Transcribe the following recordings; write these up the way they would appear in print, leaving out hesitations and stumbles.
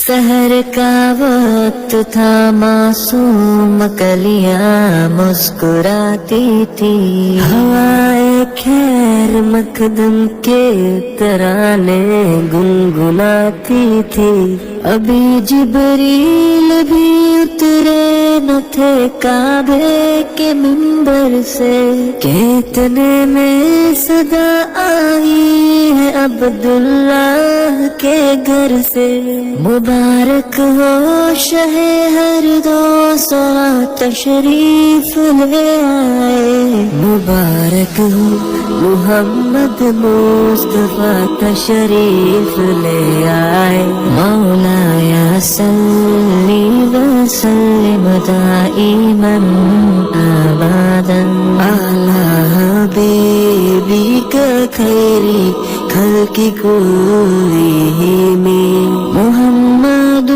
سحر کا وقت تھا، معصوم کلیاں مسکراتی تھی، ہوائے خیر مقدم کے ترانے گنگناتی تھی، ابھی جبریل بھی اترے نہ تھے کعبے کے منبر سے کہ اتنے میں صدا آئی ہے عبداللہ کے گھر سے، مبارک ہو شہ ہر دو سوا تشریف لے آئے، مبارک ہو محمد مصطفیٰ تشریف لے آئے، مولایا صلی وسلم دائما ابدا علی حبیبک خیری خلق کلہم، محمد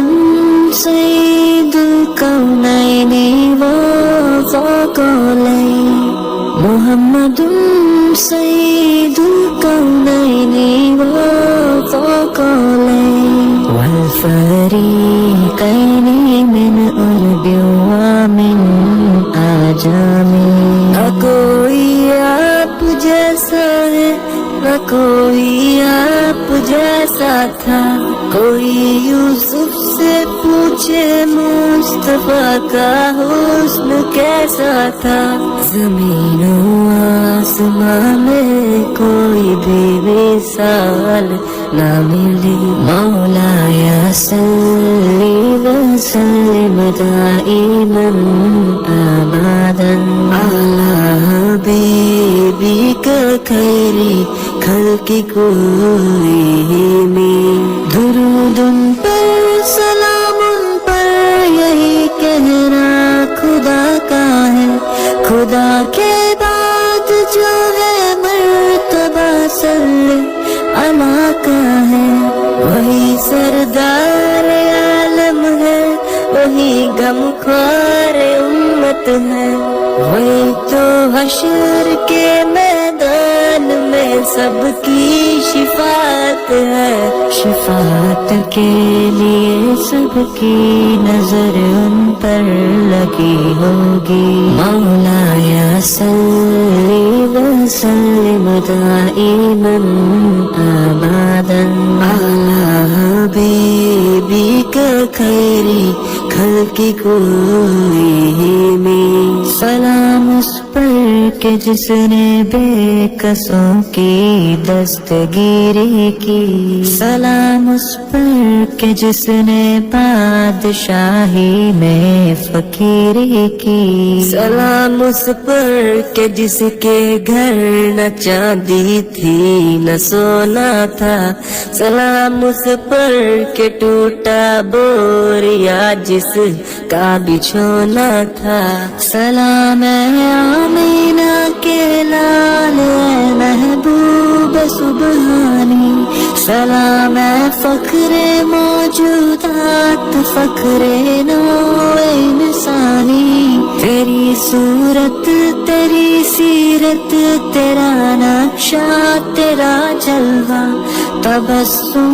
سید الکونین وثقلین، محمد سید الکونین وثقلین، والفریقین من عرب ومن عجم، نہ کوئی آپ جیسا ہے نہ کوئی آپ جیسا تھا، کوئی یوسف سے پوچھے مصطفیٰ کا حسن کیسا تھا، زمین و آسمان میں کوئی بھی مثال نہ ملی، مولایا صلی وسلم دائما ابدا علی حبیبک خیری خلق کلہم، درود ان پر سلام ان پر یہی کہنا خدا کا ہے، خدا کے بعد جو ہے مرتبہ صلی اللہ کا ہے، وہی سردار عالم ہے، وہی غمخوار امت ہے، وہی تو حشر کے میدان میں سب کی شفاعت ہے، شفاعت کے لیے سب کی نظر ان پر لگی ہوگی، مولایا صلی وسلم دائما ابدا علی حبیبک خیری خلق کلہم، سلام اس پر کہ جس نے بے کسوں کی دستگیری کی، سلام اس پر کہ جس نے بادشاہی میں فقیری کی، سلام اس پر کہ جس کے گھر نہ چاندی تھی نہ سونا تھا، سلام اس پر کہ ٹوٹا بوریا جس کا بچھونا تھا، سلام آمینہ کے لال محبوب سبحانی، سلام فخر موجودات فخر نوع انسانی، تیری صورت تیری سیرت تیرا نقشہ تیرا جلوہ، تبسم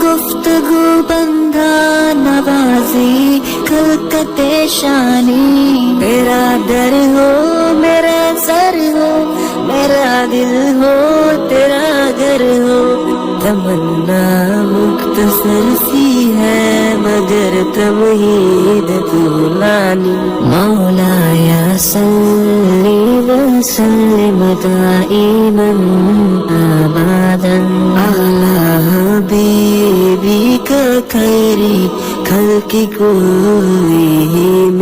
گفتگو بندہ نوازی خلقت شانی، میرا در ہو میرا سر ہو میرا دل ہو تیرا گھر ہو، تمنا مختصر سی ہے مگر تمہید طولانی، مولایا صلی وسلم دائما ابدا علی حبیبک خیری خلق کلہم۔